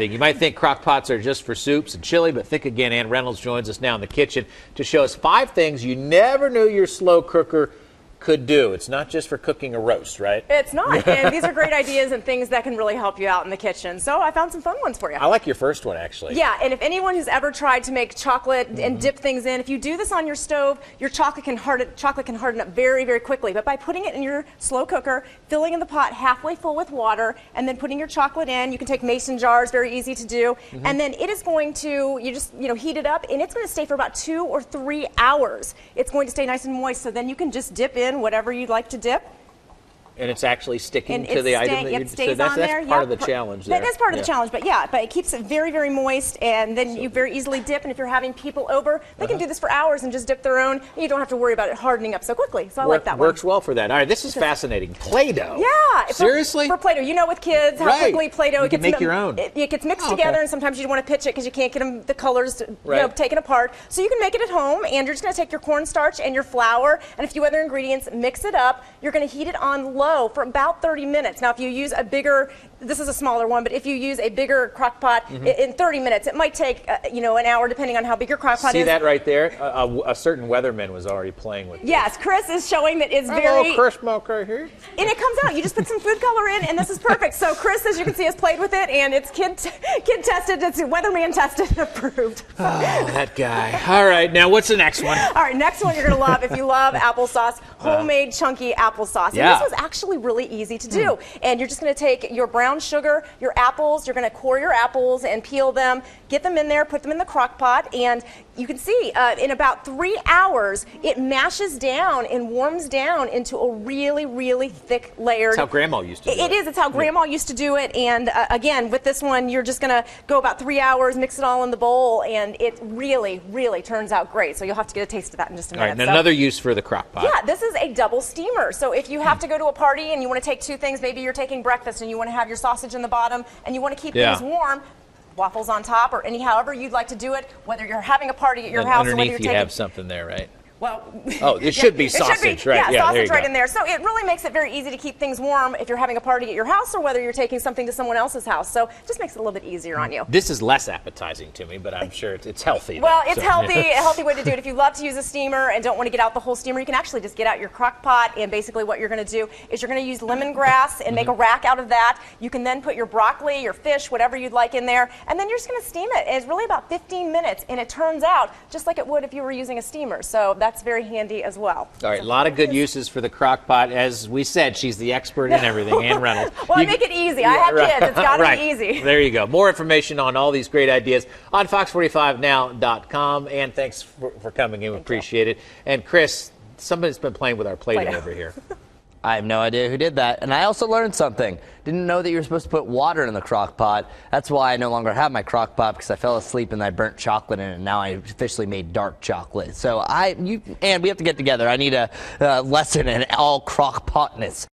You might think crock pots are just for soups and chili, but think again. Ann Reynolds joins us now in the kitchen to show us 5 things you never knew your slow cooker could do. It's not just for cooking a roast, right? It's not. And these are great ideas and things that can really help you out in the kitchen. So I found some fun ones for you. I like your first one, actually. Yeah, and if anyone who's ever tried to make chocolate and dip things in, if you do this on your stove, your chocolate can harden up very, very quickly. But by putting it in your slow cooker, filling in the pot halfway full with water, and then putting your chocolate in, you can take mason jars, very easy to do. And then it is going to, you just heat it up, and it's going to stay for about 2 or 3 hours. It's going to stay nice and moist, so then you can just dip in whatever you'd like to dip. And it's actually sticking to the item that you stays on there. That's part of the challenge there. That is part of the challenge, but it keeps it very, very moist, and then you very easily dip, and if you're having people over, they can do this for hours and just dip their own, and you don't have to worry about it hardening up so quickly. So I like that one. Works well for that. All right, this is fascinating. Play-Doh. Yeah. Seriously? For Play-Doh. With kids, how quickly Play-Doh gets make your own. It gets mixed together, and sometimes you want to pitch it because you can't get the colors taken apart. So you can make it at home, and you're just going to take your cornstarch and your flour and a few other ingredients, mix it up. You're going to heat it on low for about 30 minutes. Now, if you use a bigger, this is a smaller one, but if you use a bigger crock pot, in 30 minutes, it might take, an hour, depending on how big your crock pot is. See that right there? A certain weatherman was already playing with it. Yes, Chris is showing that it's Hello, Chris Smoker here. And it comes out. You just put some food color in, and this is perfect. So Chris, as you can see, has played with it, and it's kid tested, it's weatherman tested and approved. Oh, that guy. All right, now what's the next one? All right, next one you're going to love if you love applesauce, homemade chunky applesauce. And this was actually really easy to do. And you're just going to take your brown sugar, your apples, you're going to core your apples and peel them, get them in there, put them in the crock pot, and you can see in about 3 hours it mashes down and warms down into a really, really thick layered. That's how Grandma used to do it. It is. It's how Grandma used to do it. And again, with this one, you're just going to go about 3 hours, mix it all in the bowl, and it really, really turns out great. So you'll have to get a taste of that in just a minute. All right, and another use for the crock pot. Yeah, this is a double steamer. So if you have to go to a party and you want to take 2 things, maybe you're taking breakfast and you want to have your sausage in the bottom and you want to keep things warm, waffles on top, or however you'd like to do it, whether you're having a party at your house or whether you're taking... you have something there, right? Well, it should be sausage, right? Yeah, sausage right in there. So it really makes it very easy to keep things warm if you're having a party at your house or whether you're taking something to someone else's house. So it just makes it a little bit easier on you. This is less appetizing to me, but I'm sure it's healthy. Well, it's healthy, a healthy way to do it. If you love to use a steamer and don't want to get out the whole steamer, you can actually just get out your crock pot, and basically what you're going to do is you're going to use lemongrass and make a rack out of that. You can then put your broccoli, your fish, whatever you'd like in there, and then you're just going to steam it. And it's really about 15 minutes, and it turns out just like it would if you were using a steamer. So that's very handy as well. All right, a lot of good uses for the crock pot. As we said, she's the expert in everything, Ann Reynolds. Well, I make it easy. I have kids. It's got to be easy. There you go. More information on all these great ideas on fox45now.com. And thanks for coming in. We appreciate it. And Chris, somebody's been playing with our Play-Doh over here. I have no idea who did that. And I also learned something. Didn't know that you were supposed to put water in the crock pot. That's why I no longer have my crock pot, because I fell asleep and I burnt chocolate in it, and now I officially made dark chocolate. So and we have to get together. I need a lesson in all crock potness.